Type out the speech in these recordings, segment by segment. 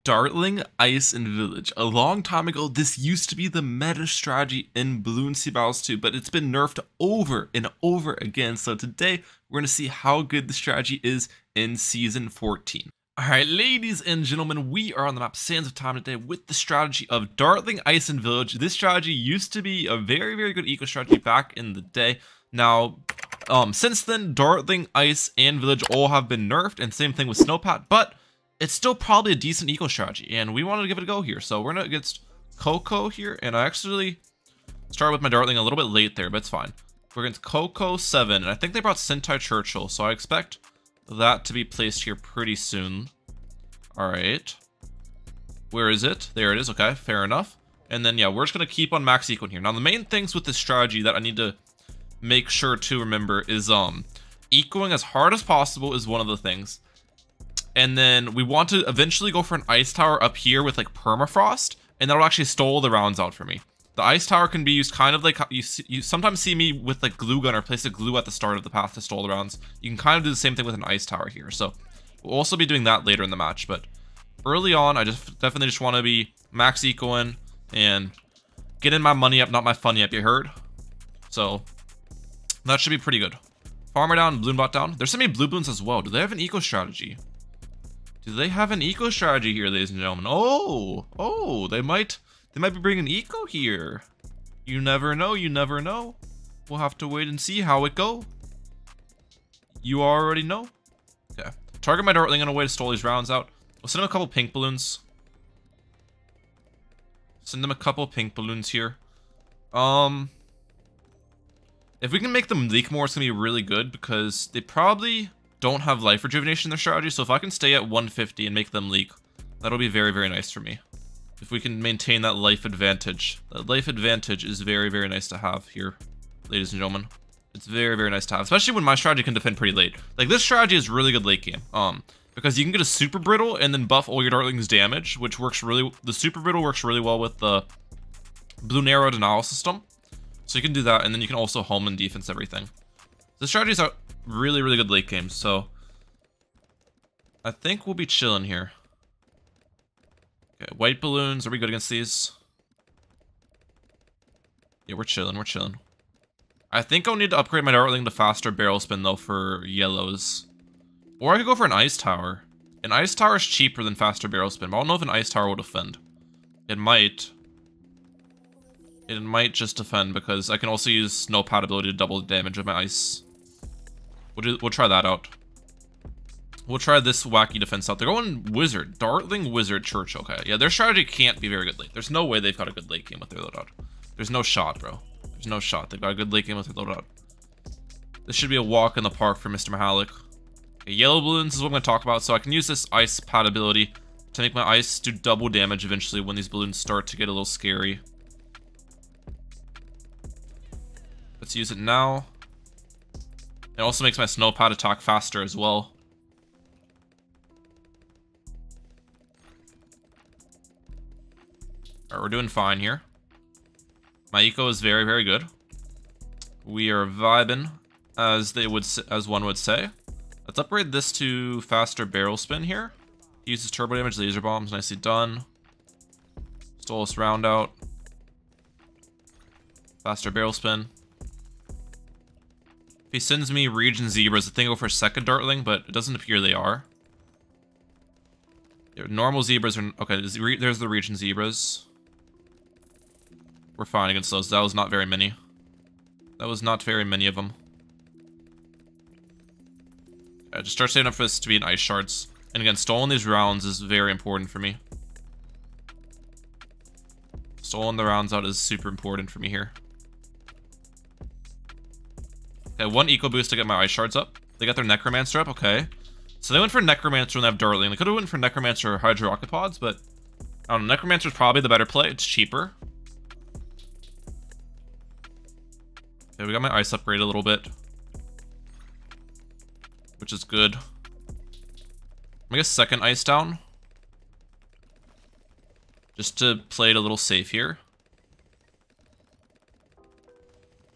Dartling, Ice, and Village. A long time ago, this used to be the meta strategy in Bloons Battles 2, but it's been nerfed over and over again. So today, we're going to see how good the strategy is in Season 14. Alright, ladies and gentlemen, we are on the map Sands of Time today with the strategy of Dartling, Ice, and Village. This strategy used to be a very good eco strategy back in the day. Now, since then, Dartling, Ice, and Village all have been nerfed, and same thing with Snowpat, but it's still probably a decent eco strategy, and we wanted to give it a go here. So we're going to get Coco here, and I actually started with my Dartling a little bit late there, but it's fine. We're against Coco 7, and I think they brought Sentai Churchill, so I expect that to be placed here pretty soon. Alright. Where is it? There it is. Okay, fair enough. And then, yeah, we're just going to keep on max ecoing here. Now, the main things with this strategy that I need to make sure to remember is ecoing as hard as possible is one of the things. And then we want to eventually go for an ice tower up here with like permafrost, and that'll actually stall the rounds out for me. The ice tower can be used kind of like you sometimes see me with like glue gun or place a glue at the start of the path to stall the rounds. You can kind of do the same thing with an ice tower here. So we'll also be doing that later in the match, but early on I definitely just want to be max ecoing and getting my money up, not my funny up, you heard? So that should be pretty good. Farmer down, Bloon bot down. There's so many blue Bloons as well. Do they have an eco strategy? Do they have an eco strategy here, ladies and gentlemen? Oh, they might be bringing eco here. You never know, you never know. We'll have to wait and see how it go. You already know. Okay. Target my Dartling in a way to stall these rounds out. We'll send him a couple pink balloons. Send them a couple pink balloons here. If we can make them leak more, it's gonna be really good because they probably don't have life rejuvenation in their strategy, so if I can stay at 150 and make them leak, that'll be very nice for me. If we can maintain that life advantage. That life advantage is very nice to have here, ladies and gentlemen. It's very nice to have, especially when my strategy can defend pretty late. Like, this strategy is really good late game, because you can get a super brittle and then buff all your Dartling's damage, which works the super brittle works really well with the Blue Arrow denial system. So you can do that, and then you can also home and defense everything. The strategies are really good late game, so I think we'll be chilling here. Okay, white balloons, are we good against these? Yeah, we're chilling. I think I'll need to upgrade my Dartling to faster barrel spin though for yellows. Or I could go for an ice tower. An ice tower is cheaper than faster barrel spin, but I don't know if an ice tower will defend. It might. It might just defend because I can also use Snowpat ability to double the damage of my ice. We'll try that out. We'll try this wacky defense out. They're going Wizard. Dartling, Wizard, Church. Okay. Yeah, their strategy can't be very good late. There's no way they've got a good late game with their loadout. There's no shot, bro. There's no shot. They've got a good late game with their loadout. This should be a walk in the park for Mr. Mehalic. Okay, yellow balloons is what I'm going to talk about. So I can use this ice pad ability to make my ice do double damage eventually when these balloons start to get a little scary. Let's use it now. It also makes my Snowpat attack faster as well. Alright, we're doing fine here. My eco is very good. We are vibing, as one would say. Let's upgrade this to faster barrel spin here. Uses turbo damage, laser bombs, nicely done. Stole this round out. Faster barrel spin. If he sends me region zebras, I think I'll go for a second Dartling, but it doesn't appear they are. Yeah, normal zebras are... Okay, there's the region zebras. We're fine against those. That was not very many. That was not very many of them. Yeah, just start saving up for this to be an ice shards. And again, stalling these rounds is very important for me. Stalling the rounds out is super important for me here. Okay, one eco boost to get my ice shards up. They got their Necromancer up, okay. So they went for Necromancer when they have Dartling. They could have went for Necromancer or Hydro Rocket Pods, but I don't know, Necromancer is probably the better play. It's cheaper. Okay, we got my ice upgrade a little bit, which is good. I'm gonna get second ice down, just to play it a little safe here.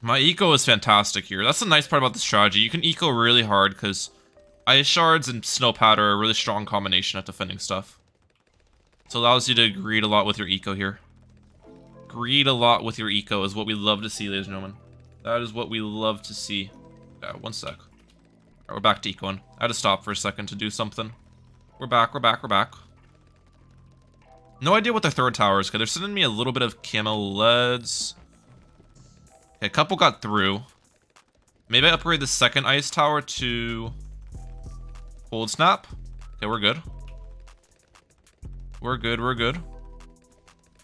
My eco is fantastic here. That's the nice part about this strategy. You can eco really hard because ice shards and Snowpat are a really strong combination at defending stuff. So it allows you to greed a lot with your eco here. Greed a lot with your eco is what we love to see, ladies and gentlemen. That is what we love to see. Yeah, one sec. Alright, we're back to ecoing. I had to stop for a second to do something. We're back, we're back, we're back. No idea what their third tower is, because they're sending me a little bit of camo leads. Okay, a couple got through. Maybe I upgrade the second ice tower to cold snap. Okay, we're good. We're good, we're good.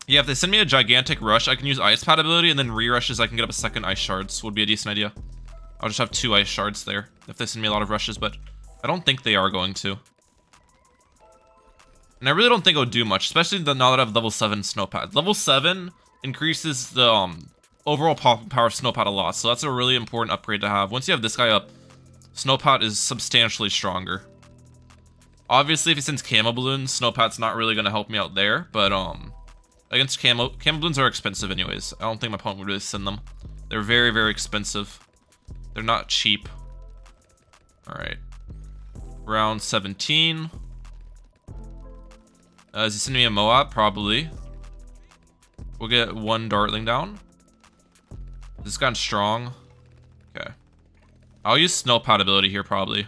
Yeah, if they send me a gigantic rush, I can use ice pad ability, and then re-rushes I can get up a second ice shards. Would be a decent idea. I'll just have 2 ice shards there if they send me a lot of rushes, but I don't think they are going to. And I really don't think it would do much, especially now that I have level 7 snowpad. Level 7 increases the overall power of snowpad a lot, so that's a really important upgrade to have. Once you have this guy up, snowpad is substantially stronger. Obviously, if he sends camo balloons, snowpad's not really going to help me out there, but against camo balloons are expensive anyways. I don't think my opponent would really send them. They're very, very expensive. They're not cheap. Alright. Round 17. Is he sending me a Moab? Probably. We'll get 1 Dartling down. This guy's strong. Okay. I'll use snowpad ability here, probably.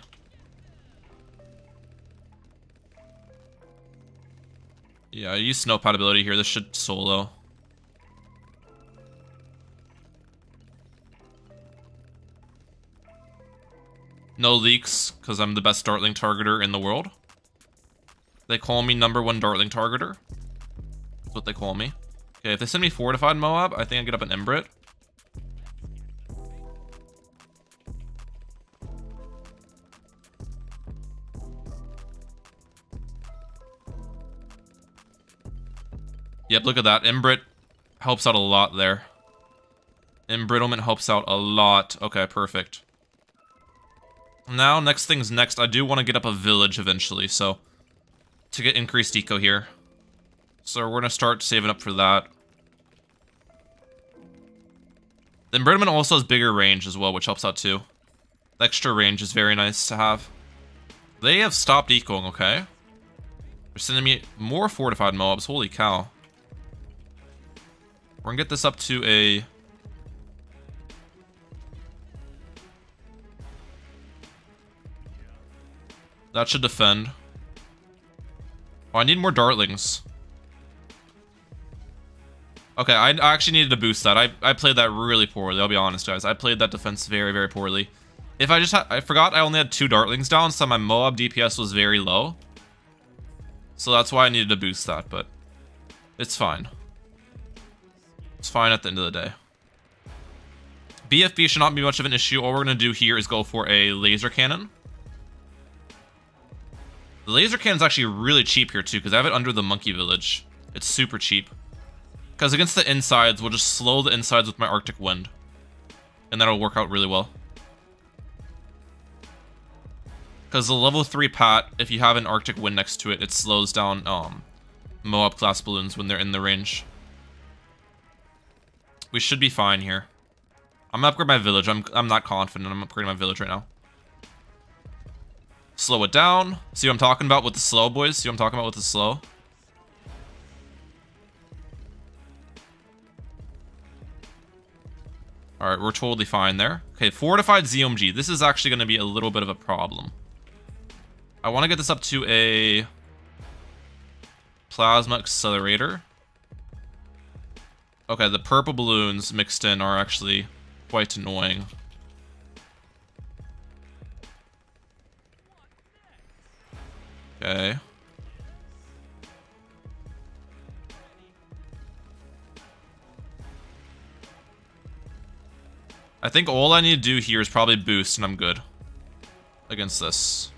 Yeah, I use snowpad ability here. This should solo. No leaks, because I'm the best Dartling targeter in the world. They call me #1 Dartling targeter. That's what they call me. Okay, if they send me fortified Moab, I think I get up an Embrit. Yep, look at that. Embrit helps out a lot there. Embrittlement helps out a lot. Okay, perfect. Now, next thing's next. I do want to get up a village eventually, so to get increased eco here. So we're going to start saving up for that. The embrittlement also has bigger range as well, which helps out too. The extra range is very nice to have. They have stopped ecoing, okay? They're sending me more fortified Moabs. Holy cow. We're going to get this up to a... That should defend. Oh, I need more Dartlings. Okay, I actually needed to boost that. I played that really poorly, I'll be honest, guys. I played that defense very, very poorly. If I just had... I forgot I only had 2 Dartlings down, so my Moab DPS was very low. So that's why I needed to boost that, but... It's fine. It's fine at the end of the day. BFB should not be much of an issue. All we're going to do here is go for a laser cannon. The laser cannon is actually really cheap here too, because I have it under the monkey village. It's super cheap. Because against the insides, we'll just slow the insides with my Arctic Wind. And that'll work out really well. Because the level 3 Pat, if you have an Arctic Wind next to it, it slows down Moab class balloons when they're in the range. We should be fine here. I'm gonna upgrade my village. I'm not confident. I'm upgrading my village right now. Slow it down. See what I'm talking about with the slow, boys? See what I'm talking about with the slow? Alright, we're totally fine there. Okay, fortified ZOMG. This is actually going to be a little bit of a problem. I want to get this up to a plasma accelerator. Okay, the purple balloons mixed in are actually quite annoying. Okay. I think all I need to do here is probably boost and I'm good against this.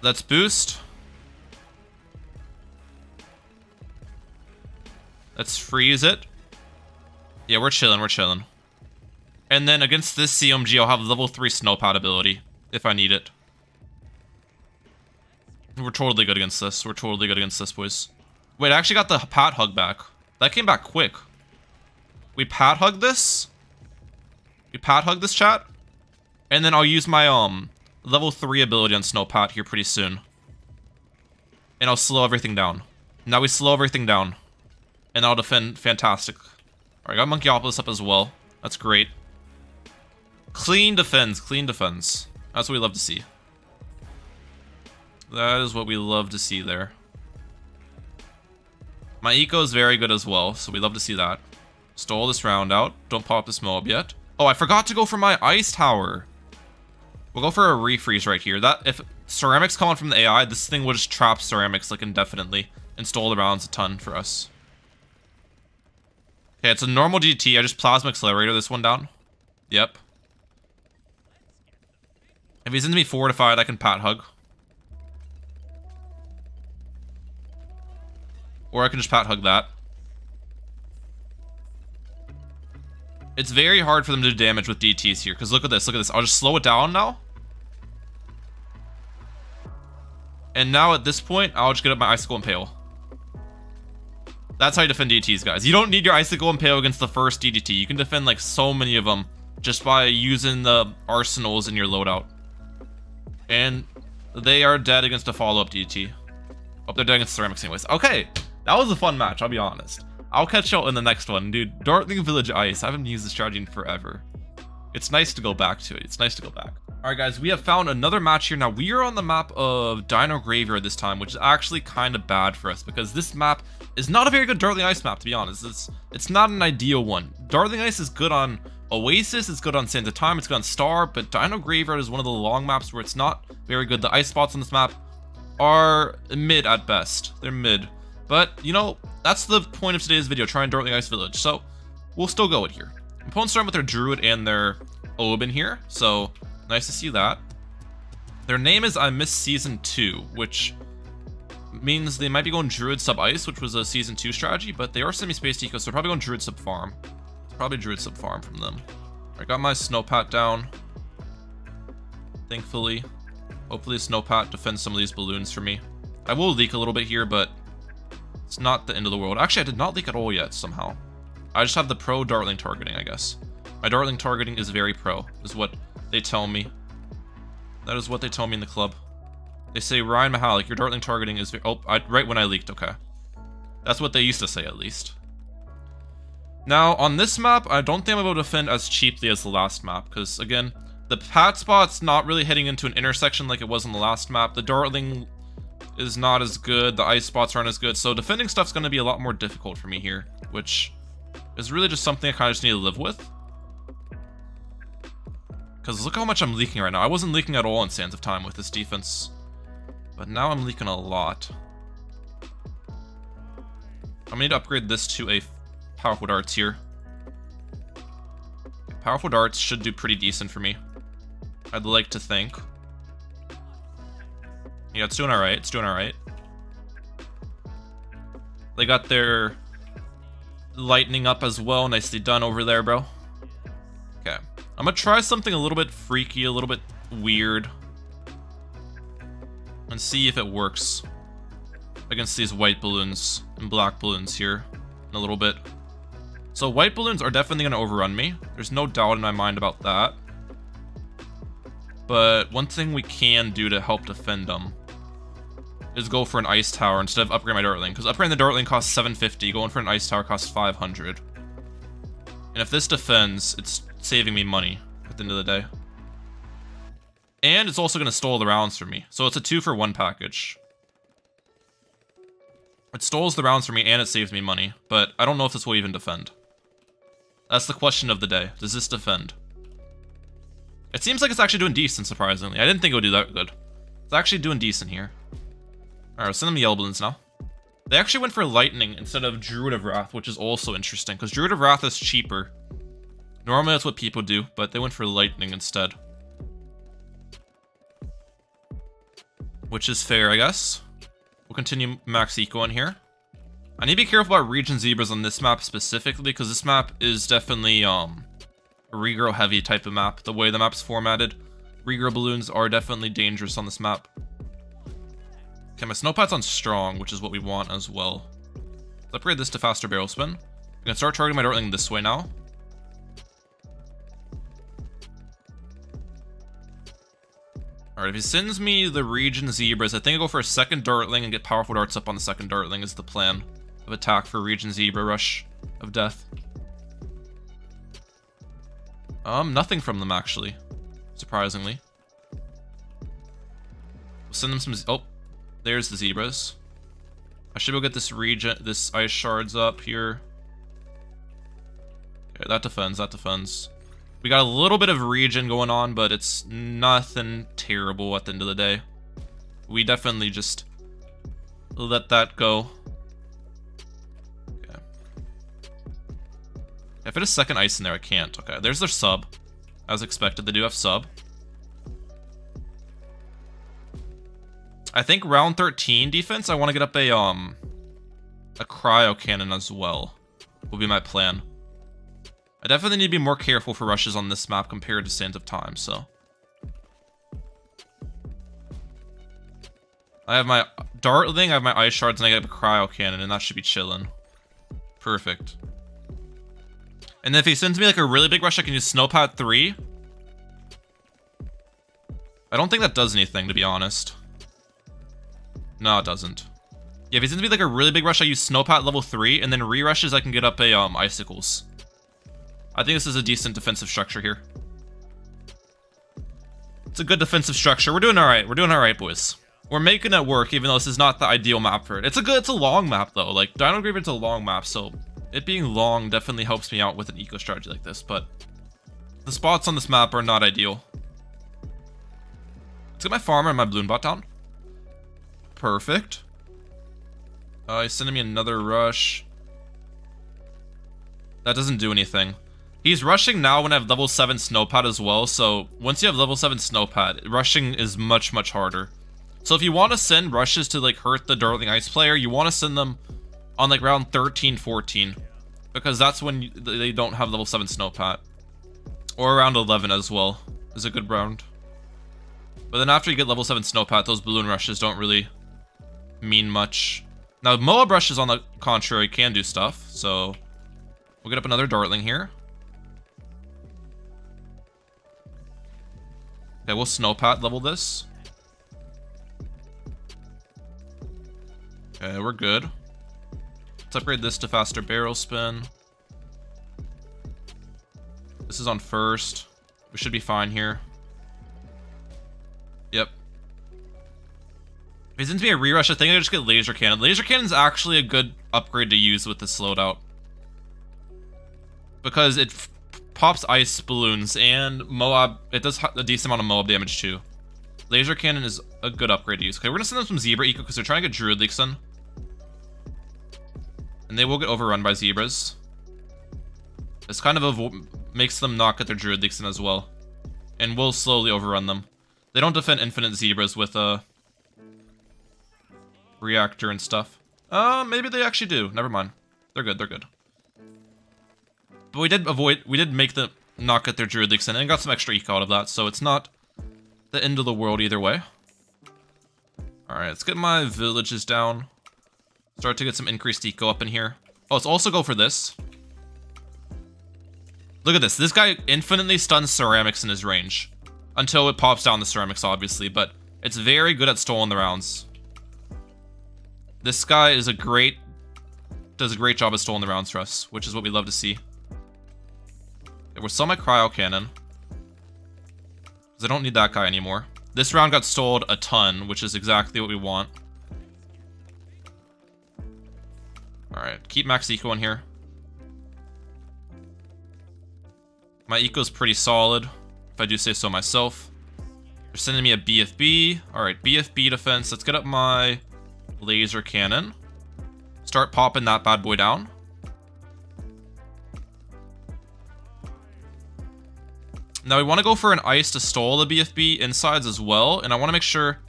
Let's boost. Let's freeze it. Yeah, we're chilling, we're chilling. And then against this CMG, I'll have level 3 snowpad ability if I need it. We're totally good against this. We're totally good against this, boys. Wait, I actually got the pat hug back. That came back quick. We pat hug this. We pat hug this, chat. And then I'll use my level 3 ability on Snowpat here pretty soon. And I'll slow everything down. Now we slow everything down. And I'll defend fantastic. Alright, got Monkeyopolis up as well. That's great. Clean defense, clean defense. That's what we love to see. That is what we love to see there. My eco is very good as well, so we love to see that. Stole this round out. Don't pop this mob yet. Oh, I forgot to go for my ice tower. We'll go for a refreeze right here. That if ceramics come on from the AI, this thing will just trap ceramics like indefinitely and stall the rounds a ton for us. Okay, it's a normal DT. I just plasma accelerator this one down. Yep. If he's into me fortified, I can pat hug. Or I can just pat hug that. It's very hard for them to do damage with DTs here, because look at this, look at this. I'll just slow it down now. And now at this point, I'll just get up my Icicle Impale. That's how you defend DTs, guys. You don't need your Icicle Impale against the first DDT. You can defend like so many of them just by using the arsenals in your loadout. And they are dead against a follow-up DDT. Oh, they're dead against ceramics anyways. Okay, that was a fun match, I'll be honest. I'll catch y'all in the next one. Dude, Dartling Village Ice. I haven't used this strategy in forever. It's nice to go back to it. It's nice to go back. Alright guys, we have found another match here. Now, we are on the map of Dino Graveyard this time, which is actually kind of bad for us because this map is not a very good Dartling Ice map, to be honest. It's not an ideal one. Dartling Ice is good on Oasis, it's good on Sands of Time, it's good on Star, but Dino Graveyard is one of the long maps where it's not very good. The ice spots on this map are mid at best. They're mid. But, you know, that's the point of today's video, trying Dartling Ice Village. So, we'll still go it here. Opponents start with their Druid and their Oban here, so nice to see that. Their name is I Miss Season 2, which means they might be going Druid sub Ice, which was a Season 2 strategy, but they are semi-space eco, so they're probably going Druid sub Farm. It's probably Druid sub Farm from them. I got my Snowpat down, thankfully. Hopefully Snowpat defends some of these balloons for me. I will leak a little bit here, but it's not the end of the world. Actually, I did not leak at all yet, somehow. I just have the pro Dartling targeting, I guess. My Dartling targeting is very pro, is what they tell me. That is what they tell me in the club. They say, Ryan Mehalic, your Dartling targeting is very... Oh, right when I leaked, okay. That's what they used to say, at least. Now, on this map, I don't think I'm able to defend as cheaply as the last map, because, again, the pat spot's not really heading into an intersection like it was on the last map. The Dartling is not as good, the ice spots aren't as good, so defending stuff's going to be a lot more difficult for me here, which is really just something I kind of just need to live with. Because look how much I'm leaking right now. I wasn't leaking at all in Sands of Time with this defense, but now I'm leaking a lot. I'm going to need to upgrade this to a Powerful Darts here. Powerful Darts should do pretty decent for me, I'd like to think. Yeah, it's doing alright. It's doing alright. They got their lightning up as well. Nicely done over there, bro. Okay. I'm gonna try something a little bit freaky, a little bit weird. And see if it works against these white balloons and black balloons here in a little bit. So white balloons are definitely gonna overrun me. There's no doubt in my mind about that. But one thing we can do to help defend them is go for an ice tower instead of upgrading my Dartling. Because upgrading the Dartling costs 750, going for an ice tower costs 500. And if this defends, it's saving me money at the end of the day. And it's also going to stall the rounds for me. So it's a 2-for-1 package. It stalls the rounds for me and it saves me money. But I don't know if this will even defend. That's the question of the day. Does this defend? It seems like it's actually doing decent, surprisingly. I didn't think it would do that good. It's actually doing decent here. Alright, let's send them yellow balloons now. They actually went for lightning instead of Druid of Wrath, which is also interesting, because Druid of Wrath is cheaper. Normally that's what people do, but they went for lightning instead. Which is fair, I guess. We'll continue max eco in here. I need to be careful about region zebras on this map specifically, because this map is definitely a regrow heavy type of map. The way the map's formatted, regrow balloons are definitely dangerous on this map. Okay, my Snowpat's on strong, which is what we want as well. Let's upgrade this to faster barrel spin. I'm gonna start targeting my Dartling this way now. Alright, if he sends me the region zebras, I think I'll go for a second Dartling and get powerful darts up on the second Dartling is the plan of attack for region zebra rush of death. Nothing from them actually, surprisingly. We'll send them some, oh, there's the zebras. I should go get this region, this ice shards up here. Okay, that defends, that defends. We got a little bit of regen going on, but it's nothing terrible at the end of the day. We definitely just let that go. Okay. If it is second ice in there, I can't. Okay, there's their sub. As expected, they do have sub. I think round 13 defense, I want to get up a cryo cannon as well. Will be my plan. I definitely need to be more careful for rushes on this map compared to Sands of Time, so. I have my Dartling, I have my Ice Shards, and I get a Cryo Cannon, and that should be chillin'. Perfect. And then if he sends me like a really big rush, I can use Snowpad 3. I don't think that does anything, to be honest. No, it doesn't. Yeah, if he sends me like a really big rush, I use Snowpad level 3, and then re-rushes, I can get up a Icicles. I think this is a decent defensive structure here. It's a good defensive structure. We're doing alright. We're doing alright, boys. We're making it work, even though this is not the ideal map for it. It's a long map, though. Like, Dino Graveyard's a long map, so it being long definitely helps me out with an eco strategy like this, but the spots on this map are not ideal. Let's get my farmer and my balloon bot down. Perfect. He's sending me another rush. That doesn't do anything. He's rushing now when I have level 7 Snowpad as well, so once you have level 7 Snowpad, rushing is much, much harder. So if you want to send rushes to like hurt the Dartling Ice player, you want to send them on like round 13, 14. Because that's when they don't have level 7 Snowpad. Or around 11 as well, is a good round. But then after you get level 7 Snowpad, those balloon rushes don't really mean much. Now Moab rushes on the contrary can do stuff, so we'll get up another Dartling here. Okay, we'll Snowpat level this. Okay, we're good. Let's upgrade this to faster barrel spin. This is on first. We should be fine here. Yep. If he's into me a re-rush, I think I just get Laser Cannon. Laser Cannon's actually a good upgrade to use with this loadout. Because it pops ice balloons and Moab, it does a decent amount of Moab damage too. Laser Cannon is a good upgrade to use. Okay, we're gonna send them some Zebra Eco because they're trying to get Druid Leaks in. And they will get overrun by Zebras. This kind of makes them not get their Druid Leaks in as well. And will slowly overrun them. They don't defend infinite Zebras with a reactor and stuff. Maybe they actually do. Never mind. They're good, they're good. But we did make them not get their Druid Leaks in and got some extra eco out of that, so it's not the end of the world either way. Alright, let's get my villages down. Start to get some increased eco up in here. Oh, let's also go for this. Look at this. This guy infinitely stuns ceramics in his range. Until it pops down the ceramics, obviously, but it's very good at stoling the rounds. This guy is does a great job of stoling the rounds for us, which is what we love to see. We're still my cryo cannon. Because I don't need that guy anymore. This round got stoled a ton, which is exactly what we want. Alright, keep max eco in here. My eco's pretty solid, if I do say so myself. They're sending me a BFB. Alright, BFB defense. Let's get up my laser cannon. Start popping that bad boy down. Now we want to go for an ice to stall the BFB insides as well, and I want to make sure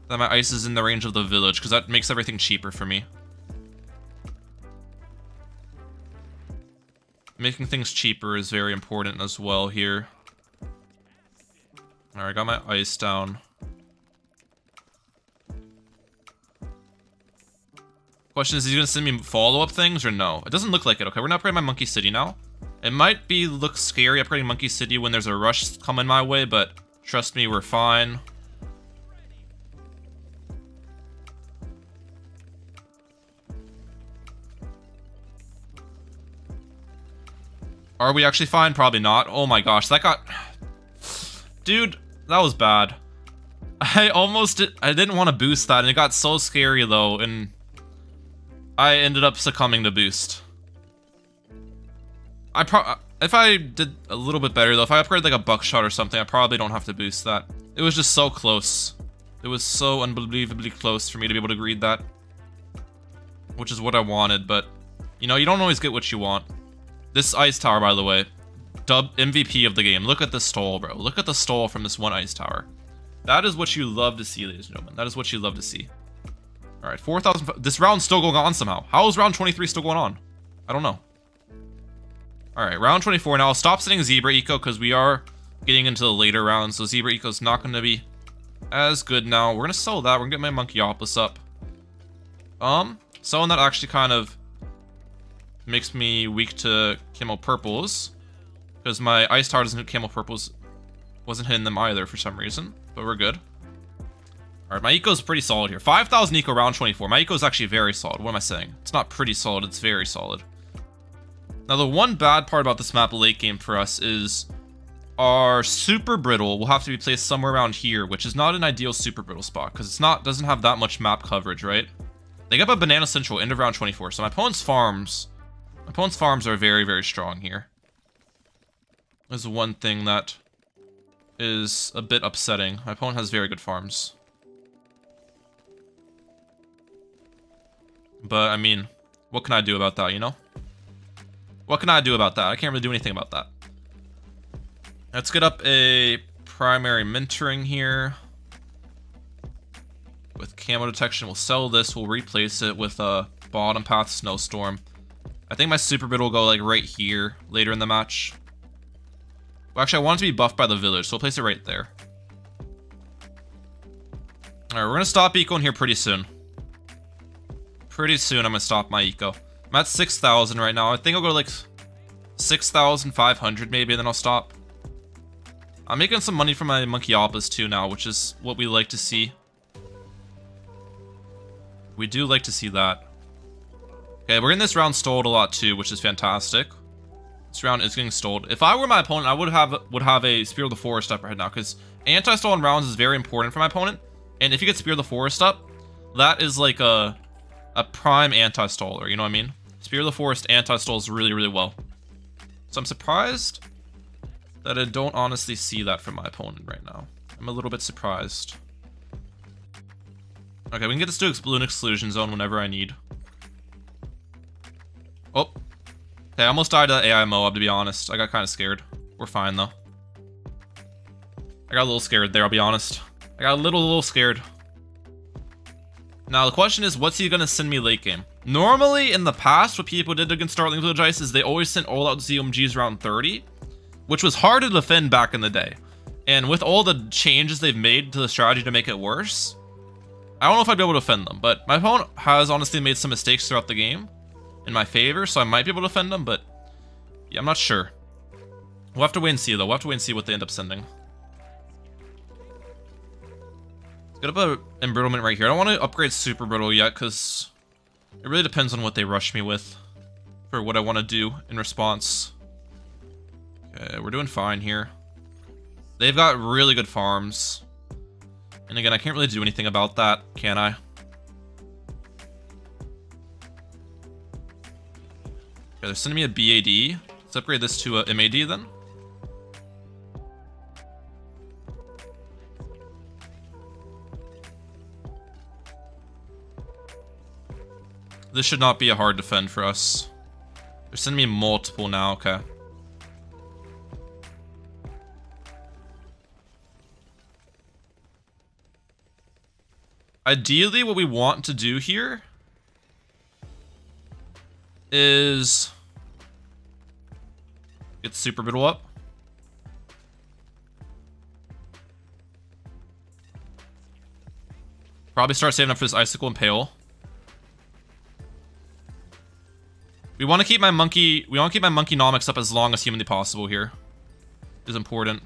that my ice is in the range of the village, because that makes everything cheaper for me. Making things cheaper is very important as well here. Alright, I got my ice down. Question is he going to send me follow-up things or no? It doesn't look like it. Okay, we're going to upgrade my Monkey City now. It might look scary upgrading Monkey City when there's a rush coming my way, but trust me, we're fine. Are we actually fine? Probably not. Oh my gosh, that got... Dude, that was bad. I didn't want to boost that, and it got so scary though, and I ended up succumbing to boost. If I did a little bit better though, if I upgrade like a buckshot or something, I probably don't have to boost that. It was just so close. It was so unbelievably close for me to be able to greed that. Which is what I wanted, but you know, you don't always get what you want. This ice tower, by the way, dub MVP of the game. Look at the stall, bro. Look at the stall from this one ice tower. That is what you love to see, ladies and gentlemen. That is what you love to see. All right, 4,000. This round's still going on somehow. How is round 23 still going on? I don't know. All right, round 24. Now I'll stop setting Zebra Eco because we are getting into the later rounds. So Zebra Eco is not going to be as good now. We're going to sell that. We're going to get my Monkeyopolis up. Selling that actually kind of makes me weak to Camo Purples because my Ice Tower doesn't hit Camo Purples. Wasn't hitting them either for some reason, but we're good. All right, my eco is pretty solid here. 5,000 eco round 24. My eco is actually very solid. What am I saying? It's not pretty solid, it's very solid. Now, the one bad part about this map late game for us is our super brittle will have to be placed somewhere around here, which is not an ideal super brittle spot because doesn't have that much map coverage, right? They got a Banana Central end of round 24, so my opponent's farms are very, very strong here. There's one thing that is a bit upsetting. My opponent has very good farms. But, I mean, what can I do about that, you know? What can I do about that? I can't really do anything about that. Let's get up a primary mentoring here. With camo detection, we'll sell this. We'll replace it with a bottom path snowstorm. I think my super bit will go like right here later in the match. Well, actually, I want it to be buffed by the village, so we'll place it right there. Alright, we're going to stop ecoing here pretty soon. Pretty soon, I'm going to stop my eco. I'm at 6,000 right now. I think I'll go to like 6,500 maybe, and then I'll stop. I'm making some money from my Monkeyopolis too now, which is what we like to see. We do like to see that. Okay, we're getting this round stalled a lot too, which is fantastic. This round is getting stalled. If I were my opponent, I would have a Spear of the Forest up right now, because anti-stall in rounds is very important for my opponent. And if you get Spear of the Forest up, that is like a prime anti-staller, you know what I mean? Spear of the Forest anti-stalls really, really well. So I'm surprised that I don't honestly see that from my opponent right now. I'm a little bit surprised. Okay, we can get this to Bloon Exclusion Zone whenever I need. Oh. Okay, I almost died to that AI Moab, to be honest. I got kind of scared. We're fine, though. I got a little scared there, I'll be honest. I got a little scared. Now, the question is, what's he gonna send me late game? Normally, in the past, what people did against Dartling Village Ice is they always sent all-out ZOMGs around 30, which was hard to defend back in the day. And with all the changes they've made to the strategy to make it worse, I don't know if I'd be able to defend them, but my opponent has honestly made some mistakes throughout the game in my favor, so I might be able to defend them, but yeah, I'm not sure. We'll have to wait and see, though. We'll have to wait and see what they end up sending. Let's get up an embrittlement right here. I don't want to upgrade super brittle yet, because it really depends on what they rush me with for what I want to do in response. Okay, we're doing fine here. They've got really good farms. And again, I can't really do anything about that, can I? Okay, they're sending me a BAD. Let's upgrade this to a MAD then. This should not be a hard defend for us. They're sending me multiple now, okay. Ideally, what we want to do here is get super brittle up. Probably start saving up for this Icicle Impale. We want to keep my Monkeynomics up as long as humanly possible here. It is important.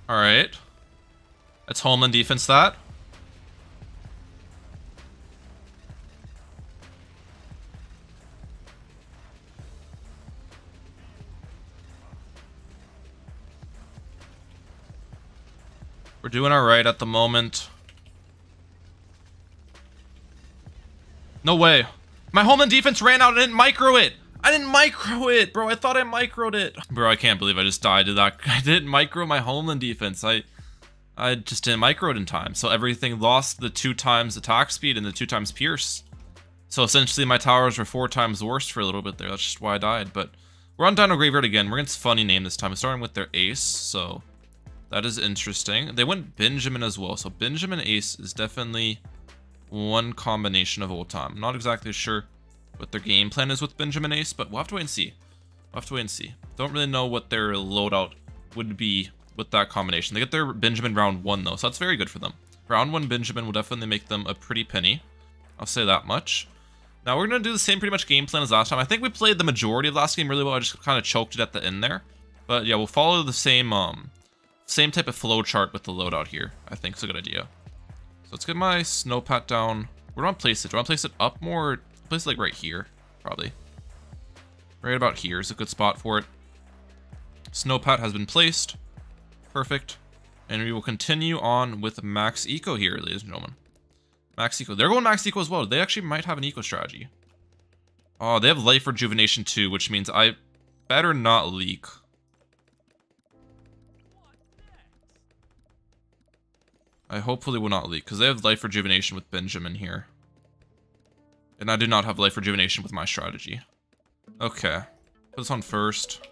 Alright. Let's homeland defense that. We're doing alright at the moment. No way. My homeland defense ran out. I didn't micro it. I didn't micro it, bro. I thought I microed it. Bro, I can't believe I just died to that. I didn't micro my homeland defense. I just didn't micro it in time. So everything lost the 2 times attack speed and the 2 times pierce. So essentially my towers were 4 times worse for a little bit there. That's just why I died. But we're on Dino Graveyard again. We're against Funny Name this time. We're starting with their ace. So that is interesting. They went Benjamin as well. So Benjamin Ace is definitely one combination of old time. I'm not exactly sure what their game plan is with Benjamin Ace, but we'll have to wait and see. We'll have to wait and see. Don't really know what their loadout would be with that combination. They get their Benjamin round 1 though, so that's very good for them. Round 1 Benjamin will definitely make them a pretty penny. I'll say that much. Now we're going to do the same pretty much game plan as last time. I think we played the majority of last game really well. I just kind of choked it at the end there. But yeah, we'll follow the same type of flow chart with the loadout here. I think it's a good idea. So let's get my snowpat down. Where do I want to place it? Do I want to place it up more? Place it like right here, probably. Right about here is a good spot for it. Snowpat has been placed. Perfect. And we will continue on with max eco here, ladies and gentlemen. Max eco. They're going max eco as well. They actually might have an eco strategy. Oh, they have life rejuvenation too, which means I better not leak. I hopefully will not leak, because they have life rejuvenation with Benjamin here. And I do not have life rejuvenation with my strategy. Okay. Put this on first.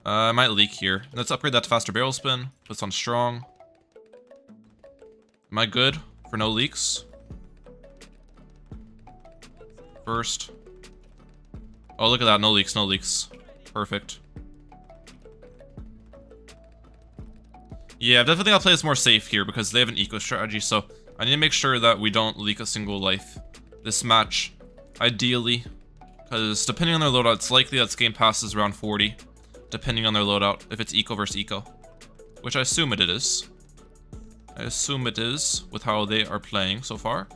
I might leak here. Let's upgrade that to faster barrel spin. Put this on strong. Am I good for no leaks? First. Oh, look at that. No leaks, no leaks. Perfect. Yeah, definitely I'll play this more safe here because they have an eco strategy, so I need to make sure that we don't leak a single life this match, ideally, because depending on their loadout, it's likely that this game passes around 40, depending on their loadout, if it's eco versus eco, which I assume it is. I assume it is, with how they are playing so far.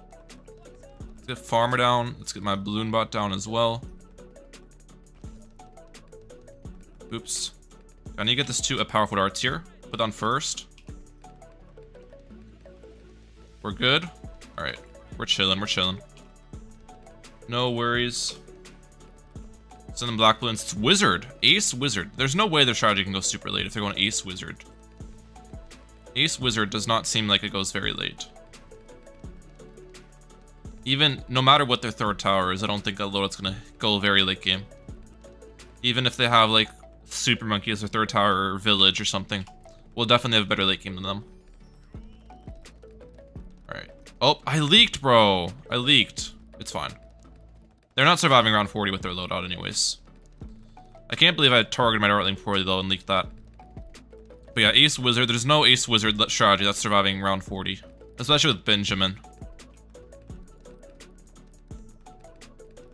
Let's get Farmer down, let's get my Balloon Bot down as well. Oops. I need to get this to a powerful dart tier. Put on first. We're good. Alright. We're chilling. We're chilling. No worries. Send them Black Bloons. It's Wizard. Ace Wizard. There's no way their strategy can go super late if they're going Ace Wizard. Ace Wizard does not seem like it goes very late. Even, no matter what their third tower is, I don't think that loadout's gonna go very late game. Even if they have, like, Super Monkey as their third tower or Village or something. We'll definitely have a better late game than them. Alright. Oh, I leaked, bro. I leaked. It's fine. They're not surviving round 40 with their loadout anyways. I can't believe I targeted my Dartling poorly though and leaked that. But yeah, Ace Wizard. There's no Ace Wizard strategy that's surviving round 40. Especially with Benjamin.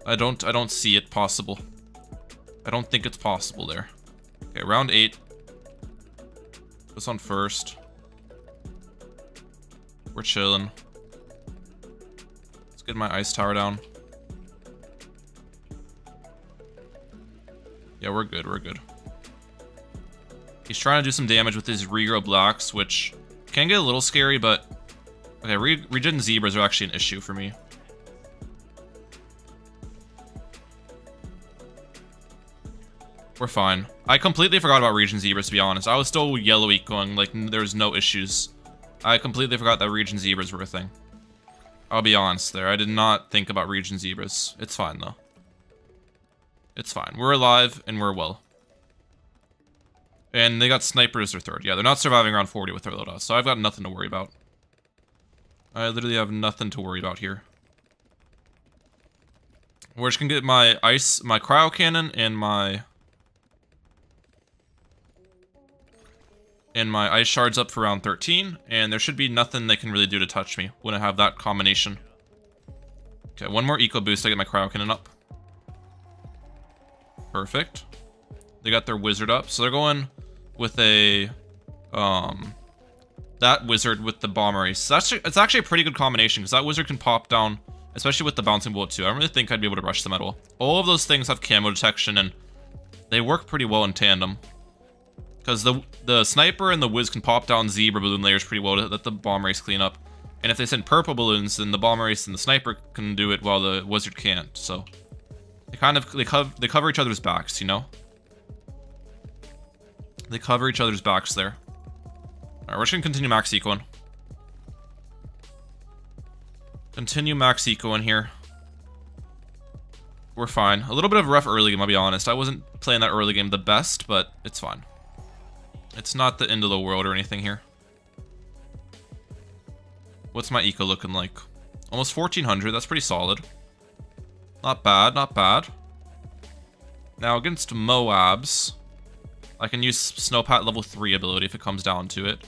I don't see it possible. I don't think it's possible there. Okay, round 8. This on first. We're chilling. Let's get my ice tower down. Yeah, we're good, we're good. He's trying to do some damage with his regrow blacks, which can get a little scary, but... Okay, regen zebras are actually an issue for me. We're fine. I completely forgot about Regen Zebras, to be honest. I was still yellow ecoing, like, there's no issues. I completely forgot that Regen Zebras were a thing. I'll be honest there. I did not think about Regen Zebras. It's fine, though. It's fine. We're alive, and we're well. And they got Sniper as their third. Yeah, they're not surviving around 40 with their loadout, so I've got nothing to worry about. I literally have nothing to worry about here. We're just gonna get my cryo cannon and my ice shards up for round 13, and there should be nothing they can really do to touch me when I have that combination. Okay, one more eco boost, I get my cryo cannon up. Perfect. They got their wizard up, so they're going with a that wizard with the bomber ace. So it's actually a pretty good combination because that wizard can pop down, especially with the bouncing bullet too. I don't really think I'd be able to rush them at all. All of those things have camo detection and they work pretty well in tandem. Because the sniper and the whiz can pop down zebra balloon layers pretty well to let the bomb race clean up. And if they send purple balloons, then the bomb race and the sniper can do it while the wizard can't. So they kind of they cover each other's backs, you know. They cover each other's backs there. All right, we're just gonna continue max ecoing. Continue max ecoing here. We're fine. A little bit of a rough early game, I'll be honest. I wasn't playing that early game the best, but it's fine. It's not the end of the world or anything here. What's my eco looking like? Almost 1400, that's pretty solid. Not bad, not bad. Now against Moabs, I can use Snowpat level 3 ability if it comes down to it.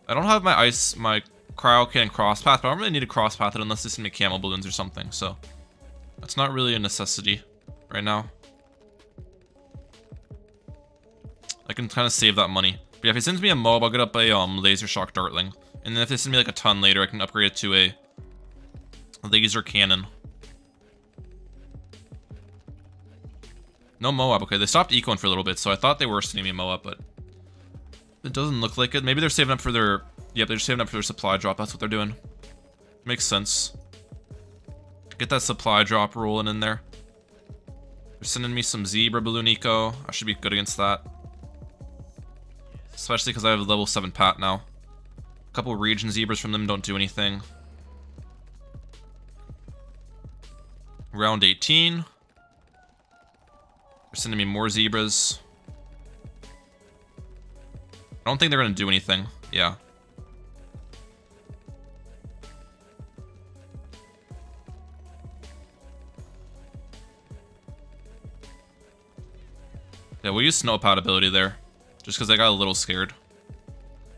I don't have my cryo can cross path, but I don't really need to cross path it unless they send me camo balloons or something, so that's not really a necessity right now. I can kind of save that money. But yeah, if he sends me a mob, I'll get up a laser shock dartling. And then if they send me like a ton later, I can upgrade it to a laser cannon. No Moab. Okay, they stopped ecoing for a little bit, so I thought they were sending me a Moab, but it doesn't look like it. Maybe they're saving up for their... Yep, they're saving up for their supply drop. That's what they're doing. Makes sense. Get that supply drop rolling in there. They're sending me some zebra balloon eco. I should be good against that. Especially because I have a level 7 pat now. A couple region zebras from them don't do anything. Round 18. They're sending me more zebras. I don't think they're going to do anything. Yeah. Yeah, we'll use Snowpat ability there. Just because I got a little scared.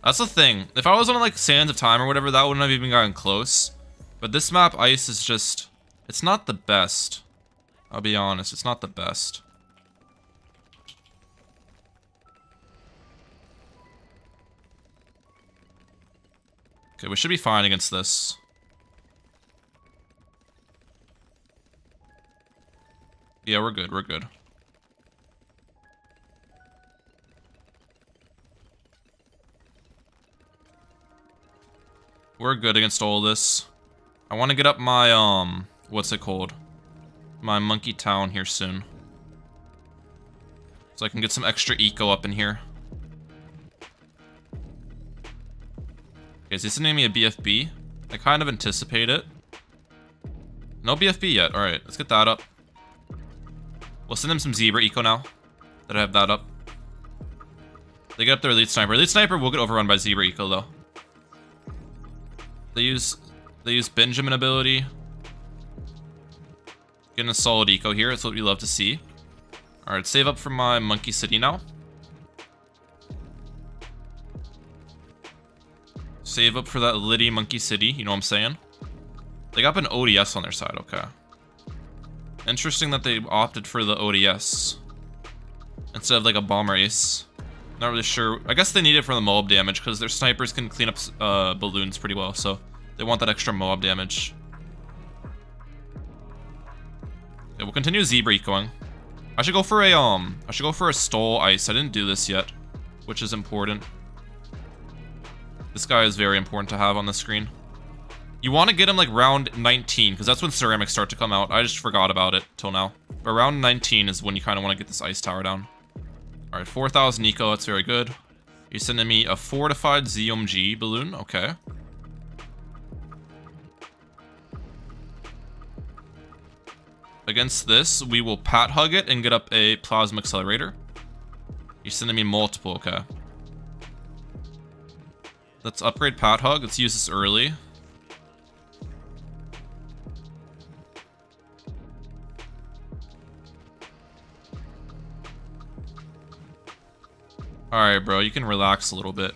That's the thing. If I was on like Sands of Time or whatever, that wouldn't have even gotten close. But this map, Ice, is just... It's not the best. I'll be honest, it's not the best. Okay, we should be fine against this. Yeah, we're good, we're good. We're good against all this. I want to get up my, what's it called? My monkey town here soon. So I can get some extra eco up in here. Okay, is he sending me a BFB? I kind of anticipate it. No BFB yet. Alright, let's get that up. We'll send him some zebra eco now that I have that up. They get up their elite sniper. Elite sniper will get overrun by zebra eco though. They use Benjamin ability. Getting a solid eco here. That's what we love to see. Alright, save up for my monkey city now. Save up for that Liddy monkey city, you know what I'm saying? They got an ODS on their side, okay. Interesting that they opted for the ODS instead of like a bomber ace. Not really sure. I guess they need it for the Moab damage because their snipers can clean up balloons pretty well, so they want that extra Moab damage. Yeah, we'll continue zebra ecoing. I should go for a stole ice. I didn't do this yet, which is important. This guy is very important to have on the screen. You want to get him like round 19 because that's when ceramics start to come out. I just forgot about it till now. But round 19 is when you kind of want to get this ice tower down. Alright, 4,000 eco, that's very good. You're sending me a fortified ZMG balloon, okay. Against this, we will pat hug it and get up a plasma accelerator. You're sending me multiple, okay. Let's upgrade pat hug, let's use this early. Alright, bro, you can relax a little bit.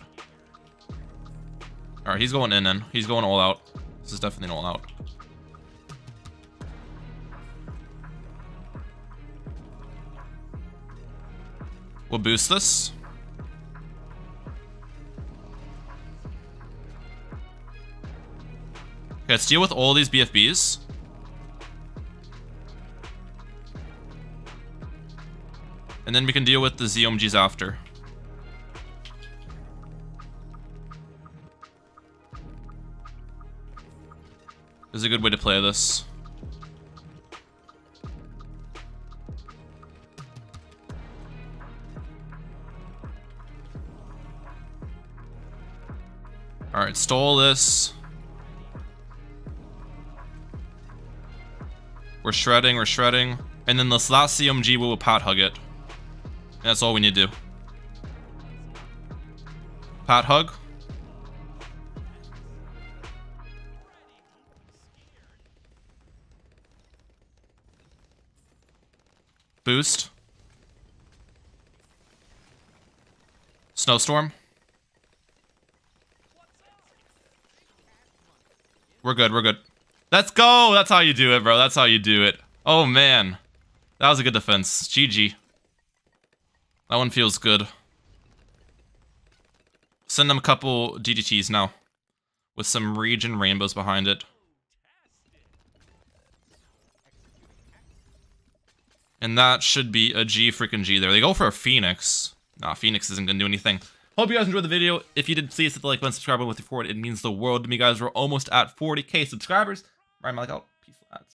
Alright, he's going in. He's going all out. This is definitely an all out. We'll boost this. Okay, let's deal with all these BFBs. And then we can deal with the ZOMGs after. This is a good way to play this. Alright, stall this. We're shredding, we're shredding. And then this last CMG, we will pat hug it. And that's all we need to do. Pat hug. Boost. Snowstorm. We're good, we're good. Let's go! That's how you do it, bro. That's how you do it. Oh, man. That was a good defense. GG. That one feels good. Send them a couple DDTs now. With some region rainbows behind it. And that should be a G freaking G there. They go for a Phoenix. Nah, Phoenix isn't gonna do anything. Hope you guys enjoyed the video. If you did, please hit the like button, subscribe button with your forward. It means the world to me, guys. We're almost at 40k subscribers. Mehalic out. Peace out.